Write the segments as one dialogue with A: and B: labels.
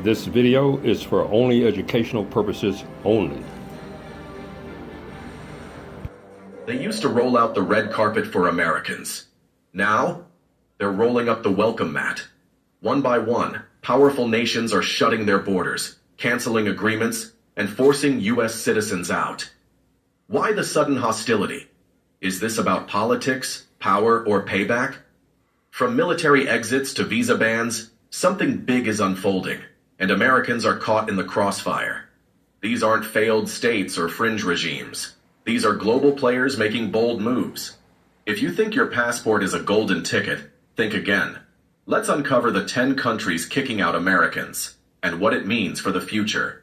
A: This video is for only educational purposes only.
B: They used to roll out the red carpet for Americans. Now, they're rolling up the welcome mat. One by one, powerful nations are shutting their borders, canceling agreements, and forcing U.S. citizens out. Why the sudden hostility? Is this about politics, power, or payback? From military exits to visa bans, something big is unfolding, and Americans are caught in the crossfire. These aren't failed states or fringe regimes. These are global players making bold moves. If you think your passport is a golden ticket, think again. Let's uncover the 10 countries kicking out Americans and what it means for the future.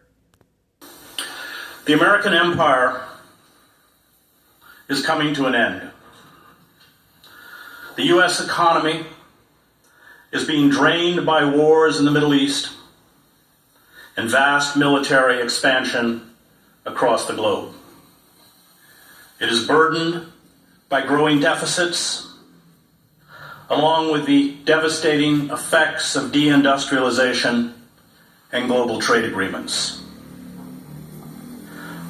C: The American empire is coming to an end. The U.S. economy is being drained by wars in the Middle East and vast military expansion across the globe. It is burdened by growing deficits, along with the devastating effects of deindustrialization and global trade agreements.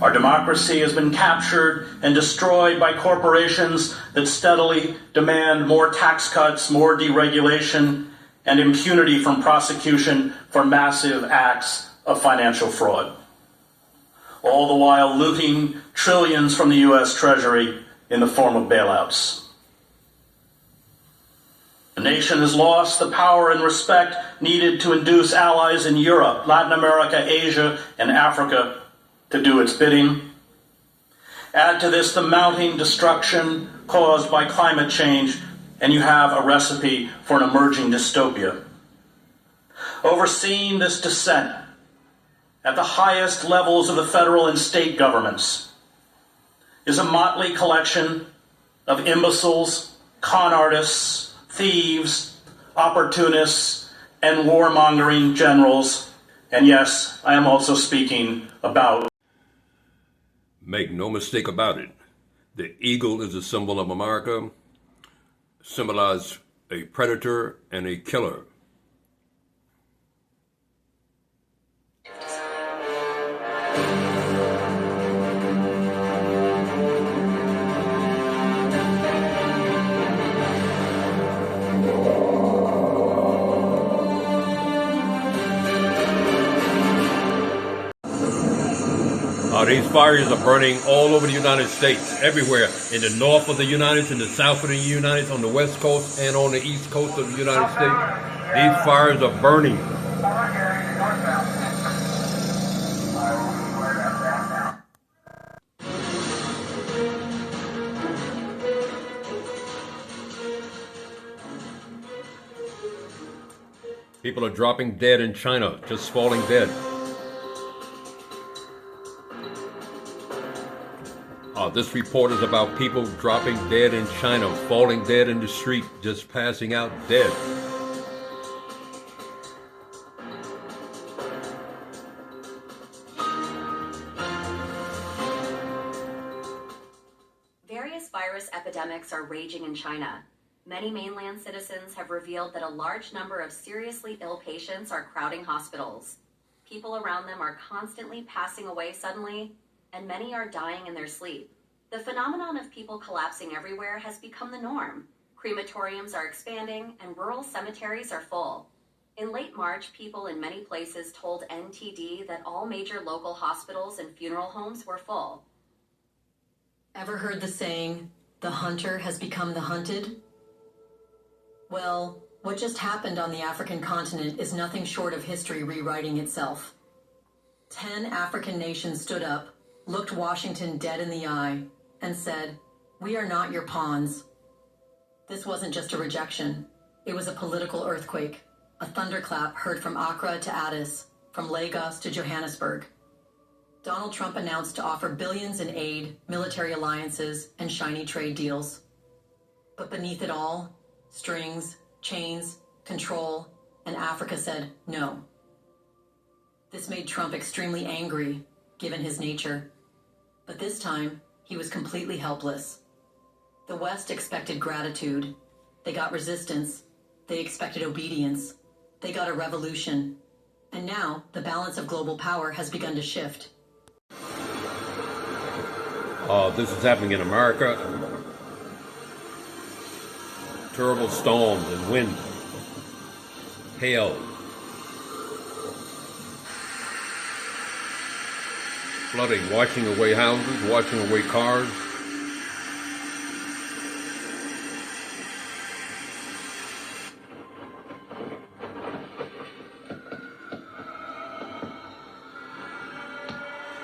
C: Our democracy has been captured and destroyed by corporations that steadily demand more tax cuts, more deregulation, and impunity from prosecution for massive acts of financial fraud, all the while looting trillions from the U.S. Treasury in the form of bailouts. The nation has lost the power and respect needed to induce allies in Europe, Latin America, Asia, and Africa to do its bidding. Add to this the mounting destruction caused by climate change, and you have a recipe for an emerging dystopia. Overseeing this descent at the highest levels of the federal and state governments is a motley collection of imbeciles, con artists, thieves, opportunists, and warmongering generals. And yes, I am also speaking about...
A: Make no mistake about it. The eagle is a symbol of America, symbolizes a predator and a killer. These fires are burning all over the United States, everywhere, in the north of the United States, in the south of the United States, on the west coast, and on the east coast of the United States. These fires are burning. People are dropping dead in China, just falling dead. This report is about people dropping dead in China, falling dead in the street, just passing out dead.
D: Various virus epidemics are raging in China. Many mainland citizens have revealed that a large number of seriously ill patients are crowding hospitals. People around them are constantly passing away suddenly, and many are dying in their sleep. The phenomenon of people collapsing everywhere has become the norm. Crematoriums are expanding, and rural cemeteries are full. In late March, people in many places told NTD that all major local hospitals and funeral homes were full.
E: Ever heard the saying, the hunter has become the hunted? Well, what just happened on the African continent is nothing short of history rewriting itself. 10 African nations stood up, looked Washington dead in the eye, and said, "We are not your pawns." This wasn't just a rejection. It was a political earthquake, a thunderclap heard from Accra to Addis, from Lagos to Johannesburg. Donald Trump announced to offer billions in aid, military alliances, and shiny trade deals. But beneath it all, strings, chains, control, and Africa said no. This made Trump extremely angry, given his nature. But this time, he was completely helpless. The West expected gratitude. They got resistance. They expected obedience. They got a revolution. And now, the balance of global power has begun to shift.
A: This is happening in America. Terrible storms and wind, hail, flooding, washing away houses, washing away cars.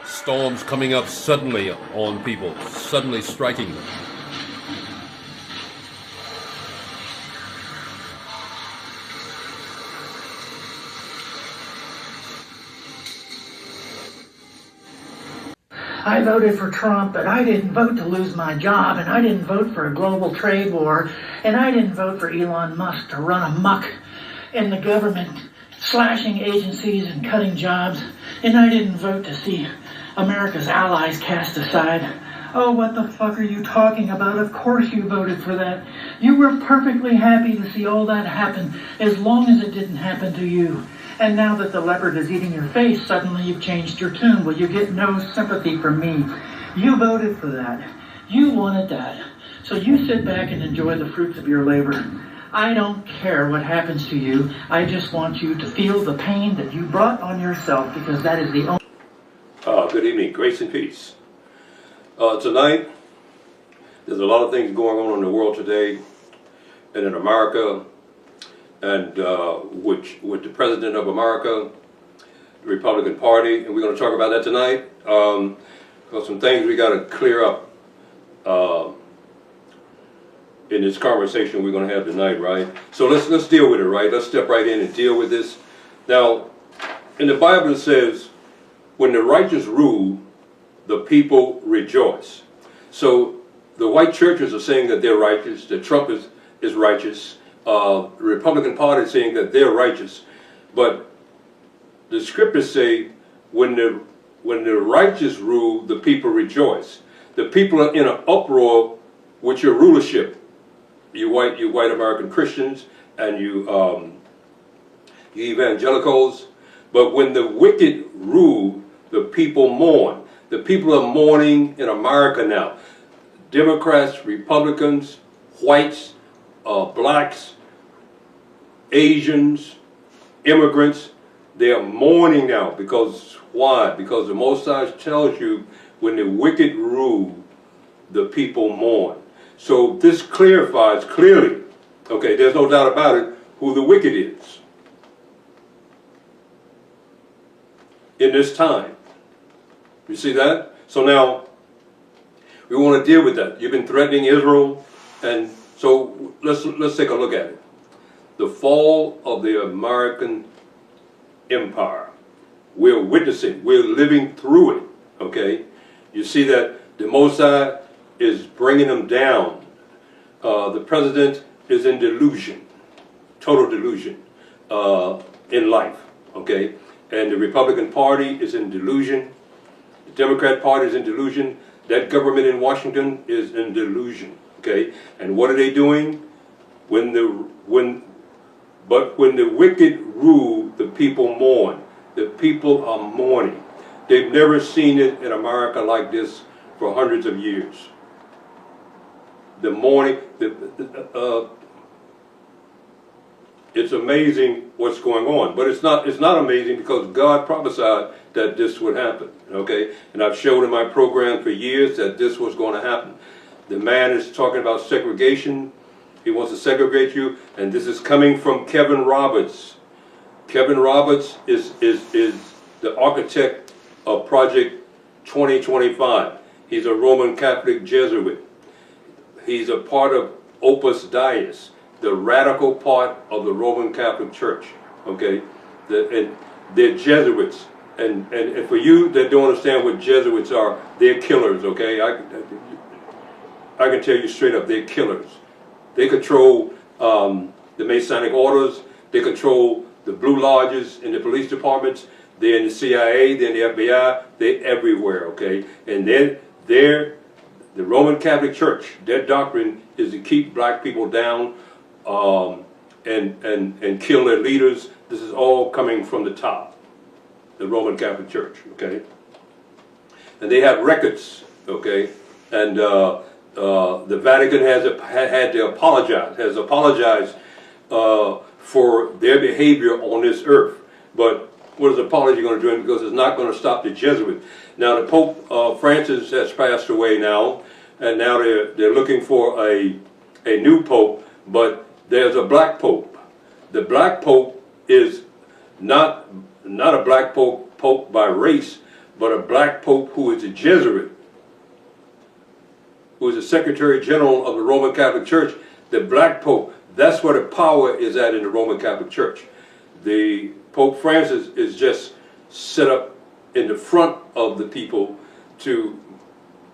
A: Storms coming up suddenly on people, suddenly striking them.
F: I voted for Trump, but I didn't vote to lose my job, and I didn't vote for a global trade war, and I didn't vote for Elon Musk to run amok in the government, slashing agencies and cutting jobs, and I didn't vote to see America's allies cast aside. Oh, what the fuck are you talking about? Of course you voted for that. You were perfectly happy to see all that happen as long as it didn't happen to you. And now that the leopard is eating your face, suddenly you've changed your tune. Well, you get no sympathy from me. You voted for that. You wanted that. So you sit back and enjoy the fruits of your labor. I don't care what happens to you. I just want you to feel the pain that you brought on yourself, because that is the only...
G: Good evening, grace and peace. Tonight, there's a lot of things going on in the world today and in America, and with the President of America, the Republican Party, and we're going to talk about that tonight. Got some things we got to clear up in this conversation we're going to have tonight, right? So let's deal with it, right? Let's step right in and deal with this. Now, in the Bible it says, when the righteous rule, the people rejoice. So the white churches are saying that they're righteous, that Trump is righteous, the Republican Party is saying that they're righteous. But the scriptures say, when the righteous rule, the people rejoice. The people are in an uproar with your rulership. You white American Christians and you evangelicals. But when the wicked rule, the people mourn. The people are mourning in America now. Democrats, Republicans, whites, blacks, Asians, immigrants, they are mourning now. Because why? Because the Most High tells you, when the wicked rule, the people mourn. So this clarifies clearly, okay, there's no doubt about it, who the wicked is in this time. You see that? So now, we want to deal with that. You've been threatening Israel, and so let's take a look at it. The fall of the American empire. We're witnessing, we're living through it, okay? You see that the Most High is bringing them down. The president is in delusion, total delusion in life, okay? And the Republican Party is in delusion. The Democrat Party is in delusion. That government in Washington is in delusion, okay? And what are they doing? When the wicked rule, the people mourn. The people are mourning. They've never seen it in America like this for hundreds of years. The mourning, it's amazing what's going on, but it's not amazing because God prophesied that this would happen, okay? And I've showed in my program for years that this was going to happen. The man is talking about segregation. He wants to segregate you, and this is coming from Kevin Roberts. Kevin Roberts is the architect of Project 2025. He's a Roman Catholic Jesuit. He's a part of Opus Dei, the radical part of the Roman Catholic Church, okay? They're Jesuits. And for you that don't understand what Jesuits are, they're killers, okay? I can tell you straight up, they're killers. They control the Masonic orders. They control the Blue Lodges in the police departments. They're in the CIA, they're in the FBI, they're everywhere, okay? And then the Roman Catholic Church, their doctrine is to keep black people down and kill their leaders. This is all coming from the top, the Roman Catholic Church, okay? And they have records, okay? And the Vatican has apologized for their behavior on this earth. But what is apology going to do? Because it's not going to stop the Jesuits. Now the Pope Francis has passed away now, and now they're looking for a new pope. But there's a black pope. The black pope is not a black pope by race, but a black pope who is a Jesuit, who is the Secretary General of the Roman Catholic Church. The black pope, that's where the power is at in the Roman Catholic Church. The Pope Francis is just set up in the front of the people to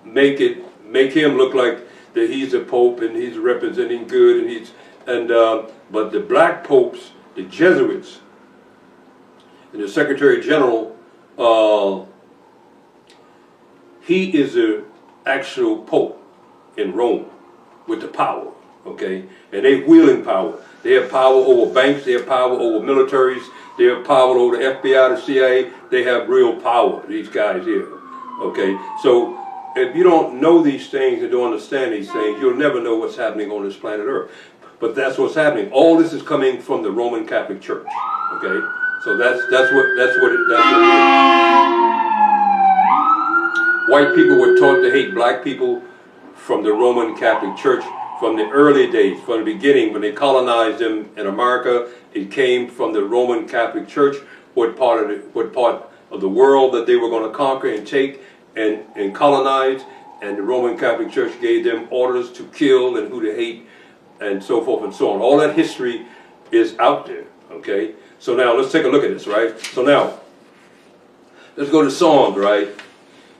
G: make him look like that he's a pope and he's representing good, and but the black popes, the Jesuits, and the Secretary General, he is the actual pope in Rome with the power, okay? And they wielding power. They have power over banks, they have power over militaries, they have power over the FBI, the CIA. They have real power, these guys here, okay? So if you don't know these things and don't understand these things, you'll never know what's happening on this planet Earth. But that's what's happening. All this is coming from the Roman Catholic Church, okay? So that's what it is. White people were taught to hate black people from the Roman Catholic Church from the early days, from the beginning when they colonized them in America. It came from the Roman Catholic Church, what part of the world that they were going to conquer and take and colonize, and the Roman Catholic Church gave them orders to kill and who to hate and so forth and so on. All that history is out there, okay? So now let's take a look at this, right? So now, let's go to Psalms, right?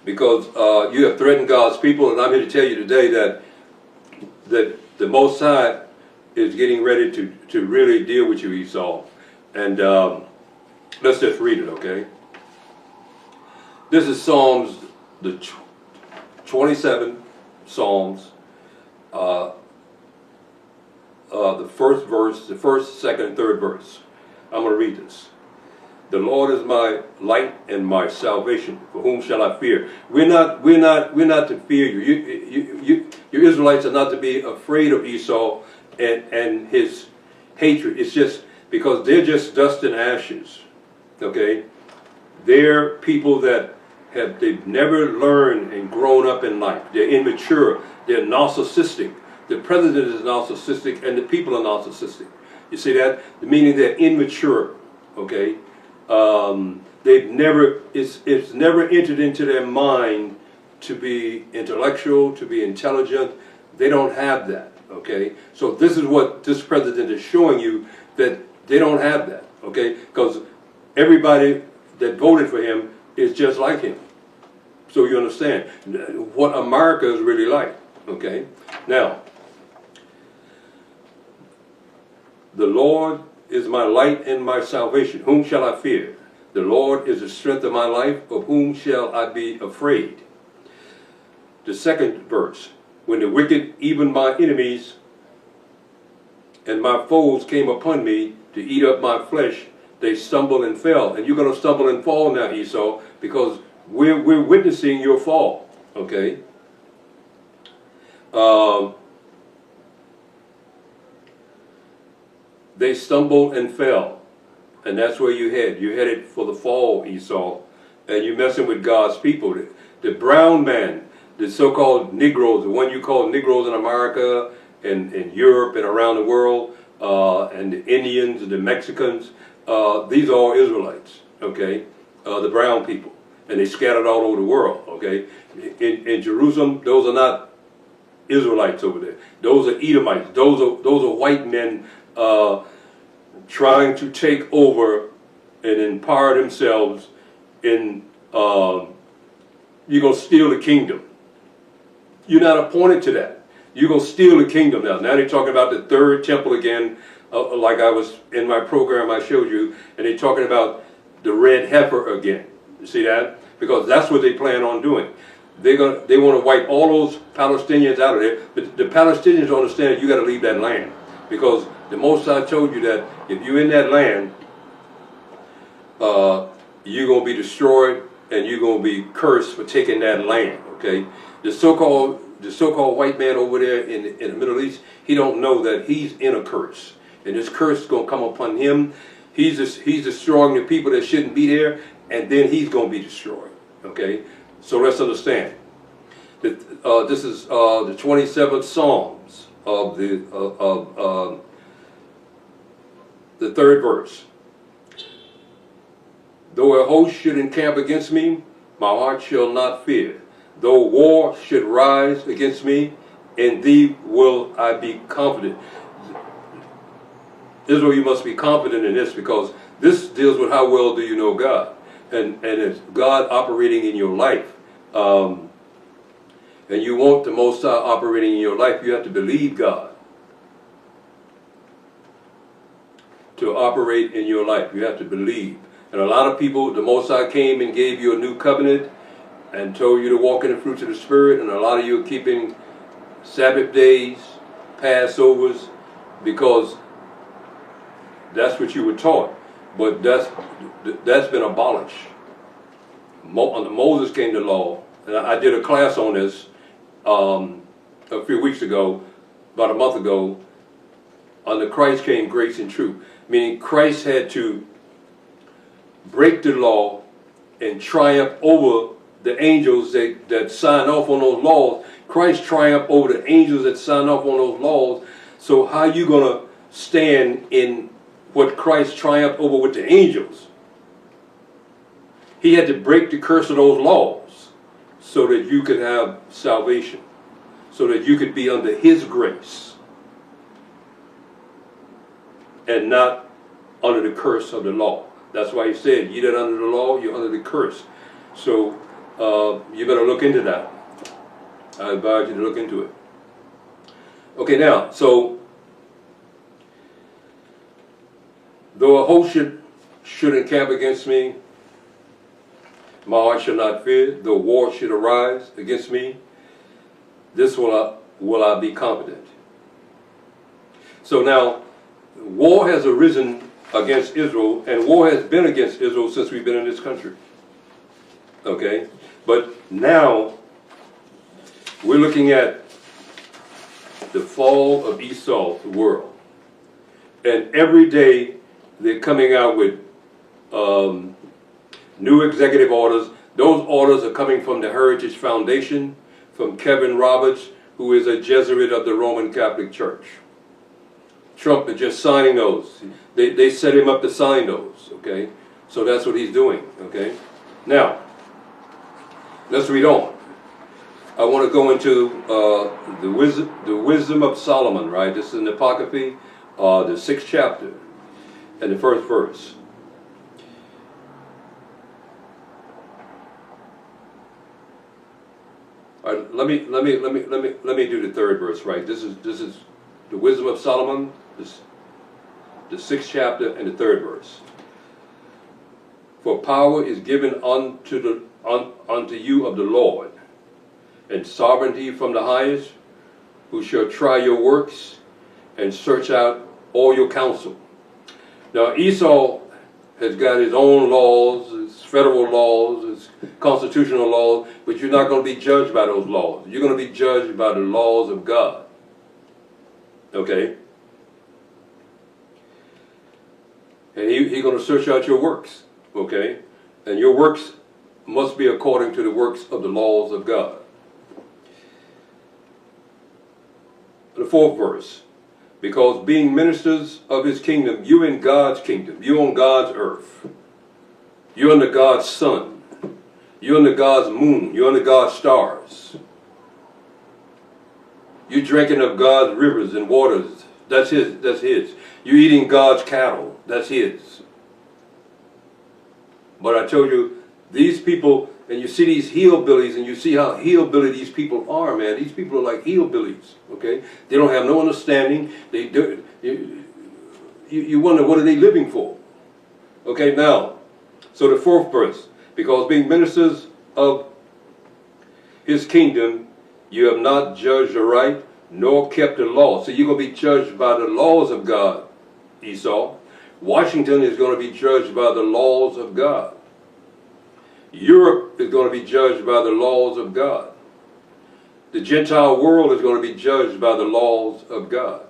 G: Because you have threatened God's people, and I'm here to tell you today that the Most High is getting ready to really deal with you, Esau. And let's just read it, okay? This is Psalms, the 27 Psalms, the first verse, the first, second, and third verse. I'm going to read this. The Lord is my light and my salvation. For whom shall I fear? We're not to fear you. You Israelites are not to be afraid of Esau and his hatred. It's just because they're just dust and ashes. Okay? They're people that they've never learned and grown up in life. They're immature. They're narcissistic. The president is narcissistic and the people are narcissistic. You see that? Meaning they're immature. Okay? It's never entered into their mind to be intellectual, to be intelligent. They don't have that, okay? So this is what this president is showing you, that they don't have that, okay? Because everybody that voted for him is just like him. So you understand what America is really like, okay? Now, the Lord is my light and my salvation. Whom shall I fear? The Lord is the strength of my life. Of whom shall I be afraid? The second verse. When the wicked, even my enemies, and my foes came upon me to eat up my flesh, they stumbled and fell. And you're going to stumble and fall now, Esau, because we're witnessing your fall. Okay? They stumbled and fell. And that's where you head. You're headed for the fall, Esau. And you're messing with God's people. The brown man, the so-called Negroes, the one you call Negroes in America and in Europe and around the world, and the Indians and the Mexicans, these are all Israelites, okay? The brown people. And they scattered all over the world, okay? In Jerusalem, those are not Israelites over there. Those are Edomites. Those are white men trying to take over and empower themselves in, you're going to steal the kingdom. You're not appointed to that. You're going to steal the kingdom now. Now they're talking about the third temple again, like I was in my program I showed you, and they're talking about the red heifer again. You see that? Because that's what they plan on doing. They want to wipe all those Palestinians out of there. But the Palestinians understand that you got to leave that land. Because the Most High told you that if you're in that land, you're going to be destroyed and you're going to be cursed for taking that land, okay? The so-called white man over there in the Middle East, he don't know that he's in a curse. And this curse is going to come upon him. He's destroying the people that shouldn't be there, and then he's going to be destroyed, okay? So let's understand that this is the 27th Psalms of the third verse. Though a host should encamp against me, my heart shall not fear. Though war should rise against me, in thee will I be confident. Israel, you must be confident in this, because this deals with how well do you know God. And it's God operating in your life. And you want the Most High operating in your life, you have to believe God to operate in your life. You have to believe. And a lot of people, the Most High came and gave you a new covenant and told you to walk in the fruits of the Spirit, and a lot of you are keeping Sabbath days, Passovers, because that's what you were taught. But that's been abolished. Under Moses came the law, and I did a class on this a few weeks ago, about a month ago. Under Christ came grace and truth, meaning Christ had to break the law and triumph over the angels that signed off on those laws. Christ triumphed over the angels that signed off on those laws. So how are you going to stand in what Christ triumphed over with the angels? He had to break the curse of those laws so that you could have salvation, so that you could be under his grace and not under the curse of the law. That's why he said, ye that under the law, you're under the curse. So you better look into that. I advise you to look into it. Okay, now, so though a host should encamp against me, my heart shall not fear. Though war should arise against me, this will I be confident. So now, war has arisen against Israel, and war has been against Israel since we've been in this country. Okay? But now, we're looking at the fall of Esau's world. And every day, they're coming out with new executive orders. Those orders are coming from the Heritage Foundation, from Kevin Roberts, who is a Jesuit of the Roman Catholic Church. Trump is just signing those. They set him up to sign those, okay? So that's what he's doing, okay? Now, let's read on. I want to go into the wisdom of Solomon, right? This is in the Apocryphy, the 6th chapter, and the 1st verse. All right, let me do the 3rd verse, right? This is the wisdom of Solomon, the 6th chapter and the 3rd verse. For power is given unto you of the Lord, and sovereignty from the highest, who shall try your works and search out all your counsel. Now Esau has got his own laws, his federal laws, his constitutional laws, but you're not going to be judged by those laws. You're going to be judged by the laws of God. Okay? And he's going to search out your works. Okay? And your works must be according to the works of the laws of God. The 4th verse. Because being ministers of his kingdom, you in God's kingdom, you on God's earth, you're under God's sun, you're under God's moon, you're under God's stars. You're drinking of God's rivers and waters. That's his. That's his. You're eating God's cattle. That's his. But I told you, these people, and you see these hillbillies, and you see how hillbilly these people are, man. These people are like hillbillies, okay? They don't have no understanding. They do. You wonder, what are they living for? Okay, now, so the 4th verse. Because being ministers of his kingdom, you have not judged aright, nor kept the law. So you're going to be judged by the laws of God, Esau. Washington is going to be judged by the laws of God. Europe is going to be judged by the laws of God. The Gentile world is going to be judged by the laws of God.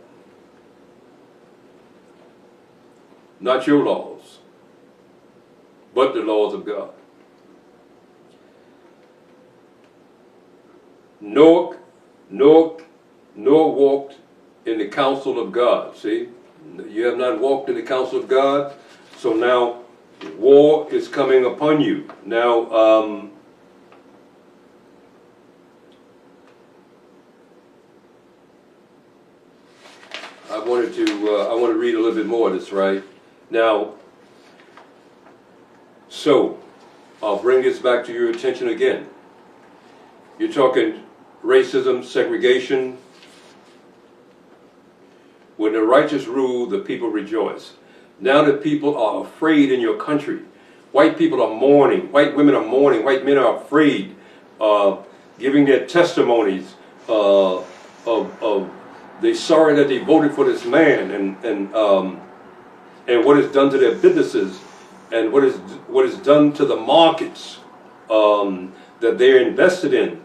G: Not your laws, but the laws of God. Noah walked in the counsel of God. See, you have not walked in the counsel of God, so now war is coming upon you. Now, I want to read a little bit more of this, right? Now, so I'll bring this back to your attention again. You're talking racism, segregation. When the righteous rule, the people rejoice. Now that people are afraid in your country, white people are mourning, white women are mourning, white men are afraid, giving their testimonies of they're sorry that they voted for this man, and what is done to their businesses, and what is done to the markets that they're invested in.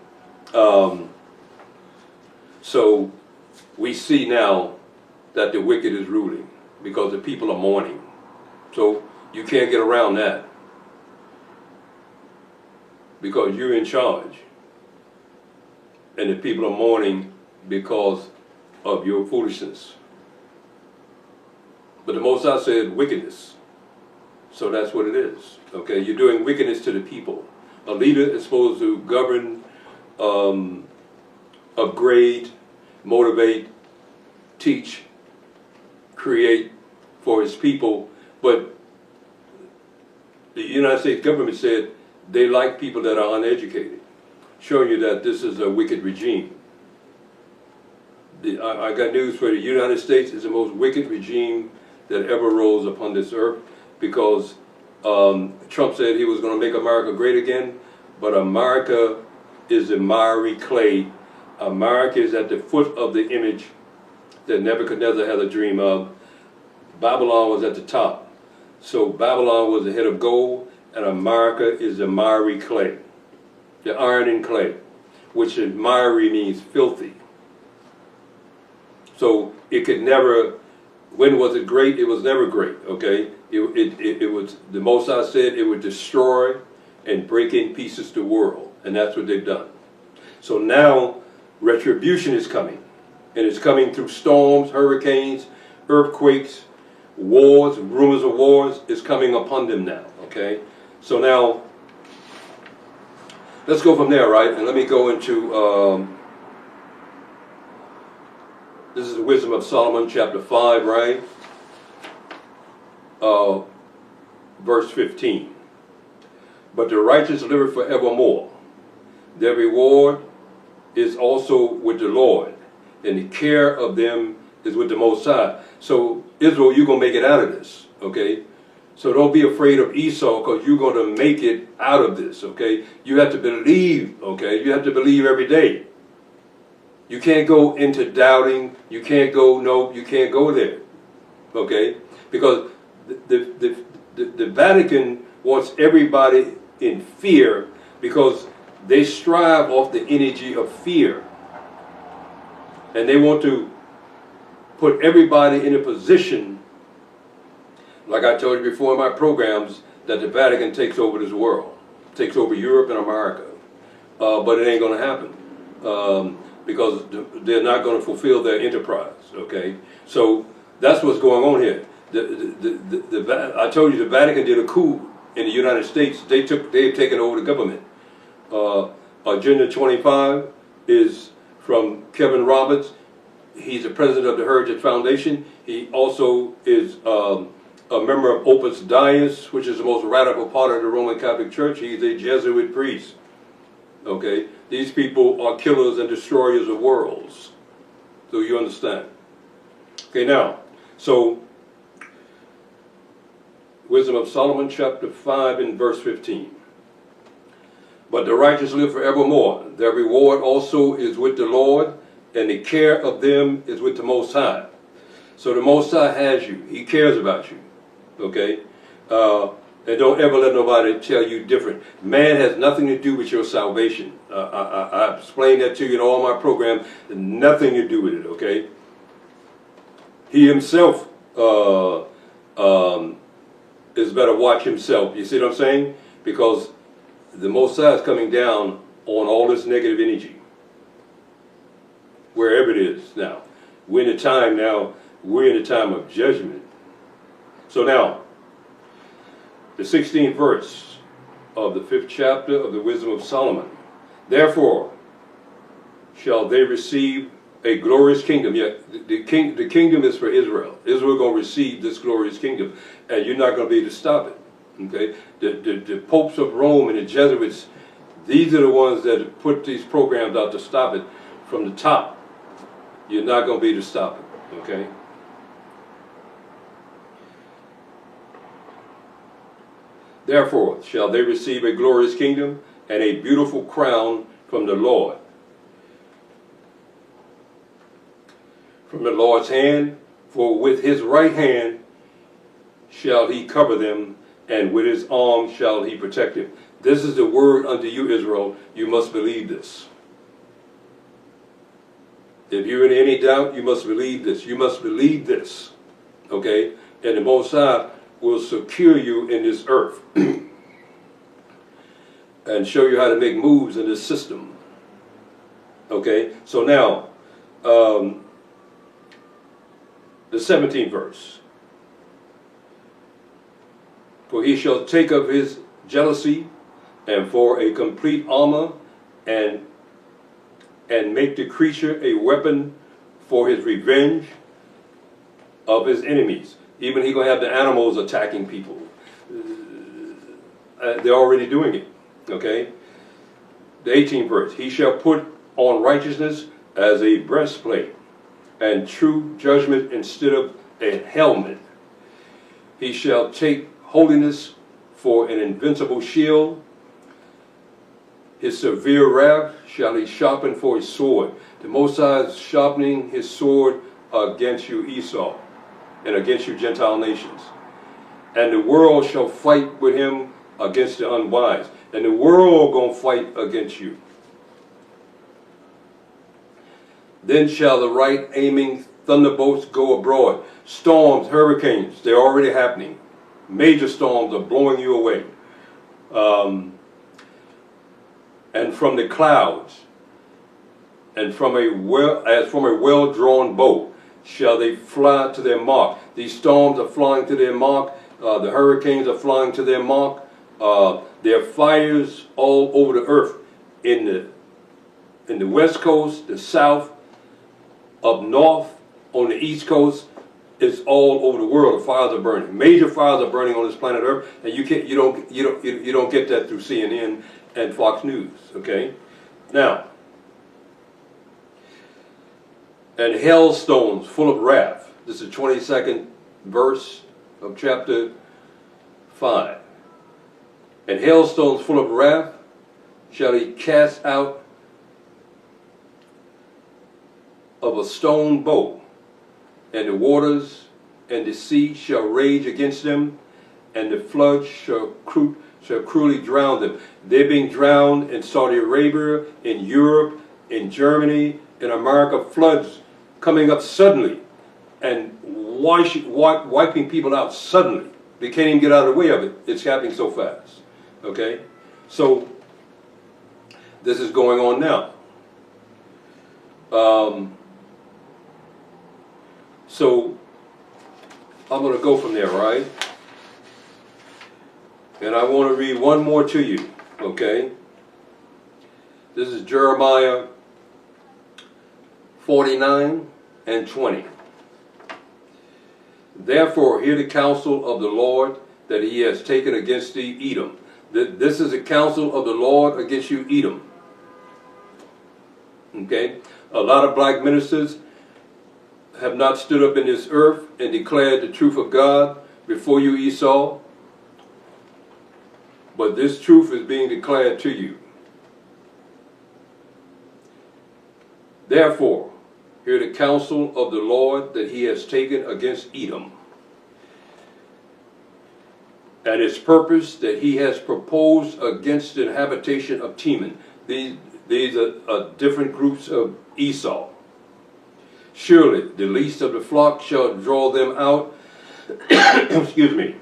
G: So we see now that the wicked is ruling because the people are mourning. So you can't get around that because you're in charge, and the people are mourning because of your foolishness. But the Most High said wickedness. So that's what it is. Okay, you're doing wickedness to the people. A leader is supposed to govern, upgrade, motivate, teach, create for his people. But the United States government said they like people that are uneducated, showing you that this is a wicked regime. I got news for you. The United States is the most wicked regime that ever rose upon this earth, because Trump said he was going to make America great again, but America is the miry clay. America is at the foot of the image that Nebuchadnezzar had a dream of. Babylon was at the top. So Babylon was the head of gold, and America is the miry clay, the iron and clay, which in miry means filthy. So it could never, when was it great? It was never great, okay? It was, the Most High said it would destroy and break in pieces the world, and that's what they've done. So now retribution is coming, and it's coming through storms, hurricanes, earthquakes, wars, rumors of wars is coming upon them now, okay? So now, let's go from there, right? And let me go into, this is the Wisdom of Solomon, chapter 5, right? Verse 15. But the righteous live forevermore. Their reward is also with the Lord, and the care of them is with the Most High. So, Israel, you're going to make it out of this, okay? So don't be afraid of Esau, because you're going to make it out of this, okay? You have to believe, okay? You have to believe every day. You can't go into doubting. You can't go, no, you can't go there, okay? Because the Vatican wants everybody in fear, because they strive off the energy of fear. And they want to put everybody in a position, like I told you before in my programs, that the Vatican takes over this world, takes over Europe and America. But it ain't going to happen. Because they're not going to fulfill their enterprise, okay? So that's what's going on here. I told you the Vatican did a coup in the United States. They've taken over the government. Agenda 25 is from Kevin Roberts. He's the president of the Heritage Foundation. He also is a member of Opus Dei, which is the most radical part of the Roman Catholic Church. He's a Jesuit priest. Okay, these people are killers and destroyers of worlds. So you understand. Okay, now, so Wisdom of Solomon, chapter 5 and verse 15. But the righteous live forevermore. Their reward also is with the Lord, and the care of them is with the Most High. So the Most High has you. He cares about you. Okay? And don't ever let nobody tell you different. Man has nothing to do with your salvation. I explained that to you in all my programs. Nothing to do with it, okay? He himself is better watch himself. You see what I'm saying? Because the Most High is coming down on all this negative energy. Wherever it is now. We're in a time of judgment. So now, the 16th verse of the 5th chapter of the Wisdom of Solomon. Therefore shall they receive a glorious kingdom. Yeah, the kingdom is for Israel. Israel going to receive this glorious kingdom, and you're not going to be able to stop it. Okay, the popes of Rome and the Jesuits, these are the ones that put these programs out to stop it from the top. You're not going to be able to stop it. Okay. Therefore shall they receive a glorious kingdom and a beautiful crown from the Lord. From the Lord's hand, for with his right hand shall he cover them, and with his arm shall he protect them. This is the word unto you, Israel. You must believe this. If you're in any doubt, you must believe this. You must believe this. Okay? And the Most High will secure you in this earth and show you how to make moves in this system. Okay? So now, the 17th verse. For he shall take of his jealousy and for a complete armor and make the creature a weapon for his revenge of his enemies. Even he's going to have the animals attacking people. They're already doing it. Okay? The 18th verse. He shall put on righteousness as a breastplate, and true judgment instead of a helmet. He shall take holiness for an invincible shield. His severe wrath shall he sharpen for his sword. The Most High is sharpening his sword against you, Esau, and against you, Gentile nations. And the world shall fight with him against the unwise. And the world gonna fight against you. Then shall the right aiming thunderbolts go abroad. Storms, hurricanes, they're already happening. Major storms are blowing you away. And from the clouds, and from a well-drawn bow, shall they fly to their mark. These storms are flying to their mark. The hurricanes are flying to their mark. There are fires all over the earth. In the west coast, the south, up north, on the east coast, it's all over the world. The fires are burning. Major fires are burning on this planet Earth, and you don't get that through CNN and Fox News. Okay, now, and hailstones full of wrath. This is the 22nd verse of chapter 5. And hailstones full of wrath shall he cast out of a stone bow, and the waters and the sea shall rage against them, and the floods shall cruelly drown them. They're being drowned in Saudi Arabia, in Europe, in Germany, in America. Floods coming up suddenly and wiping people out suddenly. They can't even get out of the way of it. It's happening so fast. Okay? So, this is going on now. So, I'm going to go from there, right? And I want to read one more to you, okay? This is Jeremiah 49 and 20. Therefore, hear the counsel of the Lord that he has taken against thee, Edom. This is the counsel of the Lord against you, Edom. Okay? A lot of black ministers have not stood up in this earth and declared the truth of God before you, Esau. But this truth is being declared to you. Therefore, hear the counsel of the Lord that he has taken against Edom. and its purpose that he has proposed against the habitation of Teman. These are different groups of Esau. Surely the least of the flock shall draw them out. Excuse me.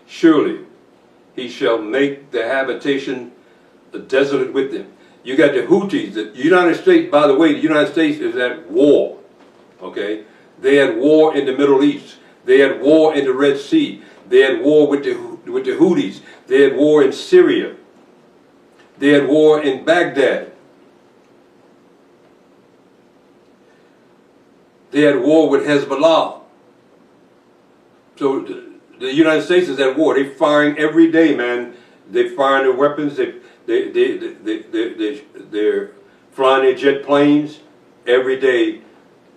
G: Surely he shall make the habitation desolate with them. You got the Houthis. The United States, by the way, the United States is at war. Okay? They had war in the Middle East. They had war in the Red Sea. They had war with the Houthis. They had war in Syria. They had war in Baghdad. They had war with Hezbollah. So the United States is at war. They're firing every day, man. They're firing their weapons. They're flying their jet planes every day,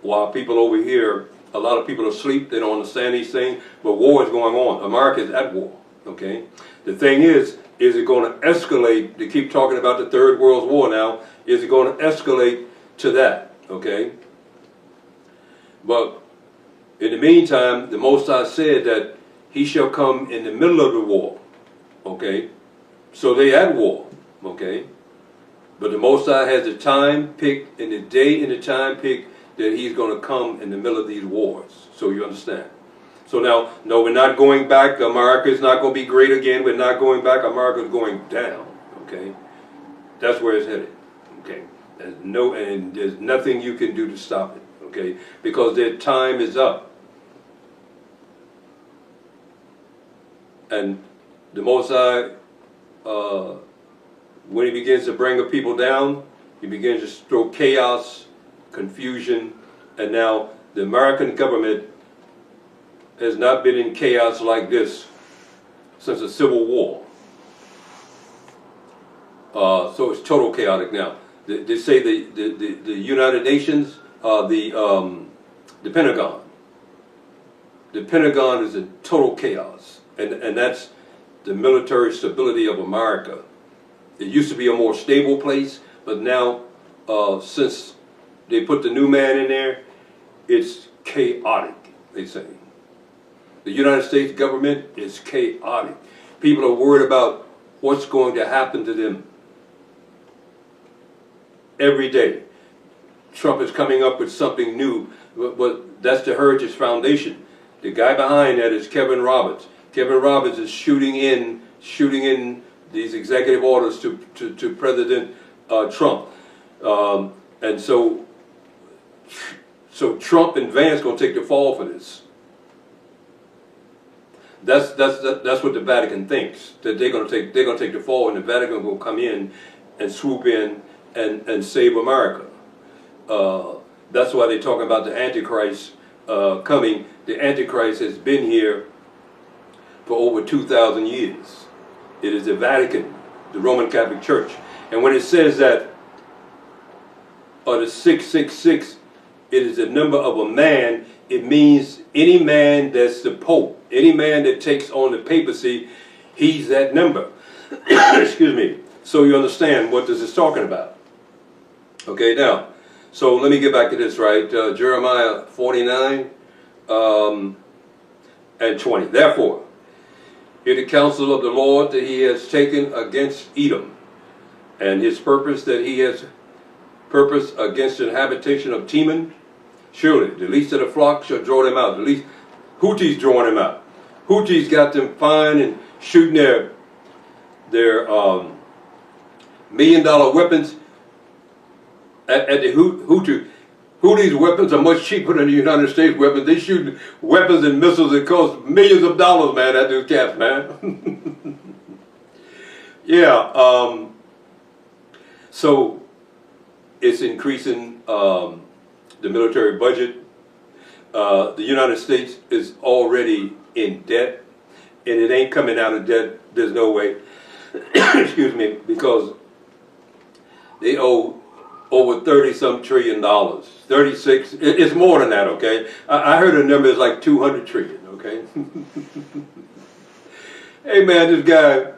G: while people over here, a lot of people are asleep. They don't understand these things. But war is going on. America is at war. Okay. The thing is it going to escalate? They keep talking about the Third World War now. Is it going to escalate to that? Okay. But in the meantime, the Most High said that he shall come in the middle of the war. Okay. So they at war. Okay. But the Most High has the time picked, and the day and the time picked that he's going to come in the middle of these wars. So you understand. So now, no, we're not going back. America is not going to be great again. We're not going back. America is going down. Okay. That's where it's headed. Okay. And there's nothing you can do to stop it. Okay. Because their time is up. And the Most High, when he begins to bring the people down, he begins to throw chaos, confusion, and now the American government has not been in chaos like this since the Civil War. So it's total chaotic now. They say the United Nations, the Pentagon. The Pentagon is in total chaos, and that's the military stability of America. It used to be a more stable place, but now since they put the new man in there, it's chaotic, they say. The United States government is chaotic. People are worried about what's going to happen to them every day. Trump is coming up with something new, but that's the Heritage Foundation. The guy behind that is Kevin Roberts. Kevin Roberts is shooting in these executive orders to President Trump. And so Trump and Vance going to take the fall for this. That's what the Vatican thinks, that they're going to take the fall, and the Vatican will come in and swoop in and save America. That's why they're talking about the Antichrist coming. The Antichrist has been here for over 2,000 years. It is the Vatican, the Roman Catholic Church. And when it says that the 666, it is the number of a man, it means any man that's the Pope, any man that takes on the papacy, he's that number. Excuse me. So you understand what this is talking about. Okay, now, so let me get back to this, right? Jeremiah 49 and 20. Therefore, hear the counsel of the Lord that he has taken against Edom, and his purpose that he has purpose against the habitation of Teman. Surely the least of the flock shall draw them out. The least Houthis drawing them out. Houthis got them fine and shooting their $1 million weapons at the Houthis' weapons are much cheaper than the United States weapons. They shoot weapons and missiles that cost millions of dollars, man, at those cats, man. Yeah, so it's increasing the military budget. The United States is already in debt, and it ain't coming out of debt. There's no way. Excuse me, because they owe over 30-some trillion dollars. 36. It's more than that. Okay, I heard a number is like 200 trillion. Okay. Hey man, this guy.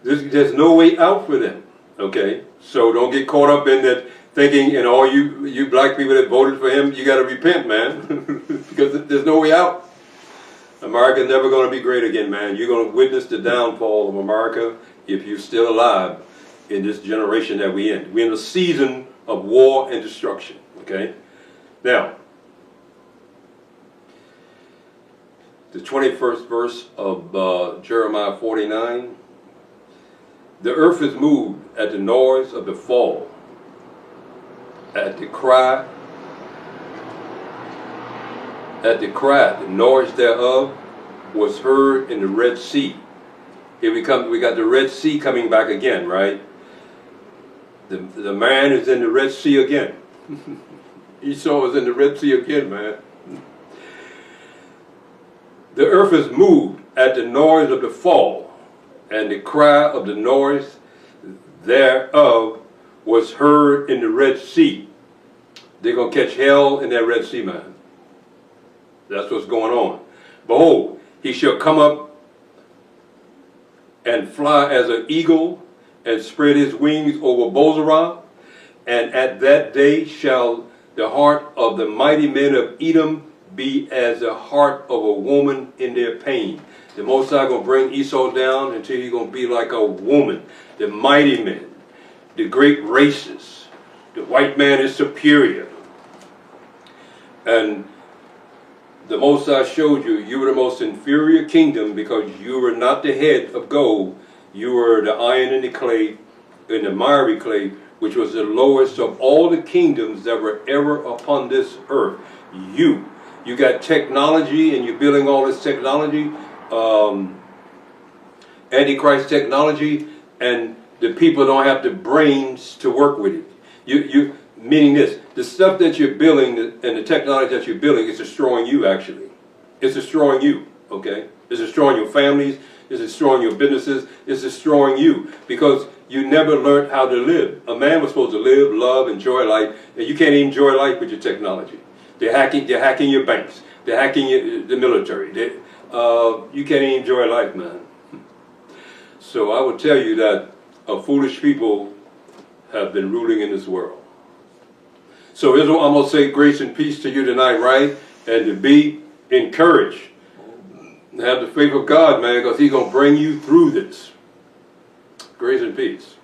G: There's no way out for them. Okay, so don't get caught up in that thinking, and all you black people that voted for him, you got to repent, man, because there's no way out. America's never going to be great again, man. You're going to witness the downfall of America if you're still alive in this generation that we're in. We're in a season of war and destruction, okay? Now, the 21st verse of Jeremiah 49, the earth is moved at the noise of the fall, at the cry, the noise thereof was heard in the Red Sea. Here we got the Red Sea coming back again, right? The man is in the Red Sea again. Esau is in the Red Sea again, man. The earth is moved at the noise of the fall, and the cry of the noise thereof was heard in the Red Sea. They're going to catch hell in that Red Sea, man. That's what's going on. Behold, he shall come up and fly as an eagle and spread his wings over Bozrah, and at that day shall the heart of the mighty men of Edom be as the heart of a woman in their pain. The Most High going to bring Esau down until he's going to be like a woman. The mighty men, the great races. The white man is superior. And the Most High showed you, you were the most inferior kingdom because you were not the head of gold. You were the iron in the clay, in the miry clay, which was the lowest of all the kingdoms that were ever upon this earth. You got technology and you're building all this technology, Antichrist technology, and the people don't have the brains to work with it. Meaning this, the stuff that you're building and the technology that you're building is destroying you, actually. It's destroying you, okay? It's destroying your families. It's destroying your businesses. It's destroying you because you never learned how to live. A man was supposed to live, love, enjoy life, and you can't enjoy life with your technology. They're hacking your banks. They're hacking the military. You can't enjoy life, man. So I would tell you that foolish people have been ruling in this world. So Israel, I'm going to say grace and peace to you tonight, right? And to be encouraged. Have the faith of God, man, because he's going to bring you through this. Grace and peace.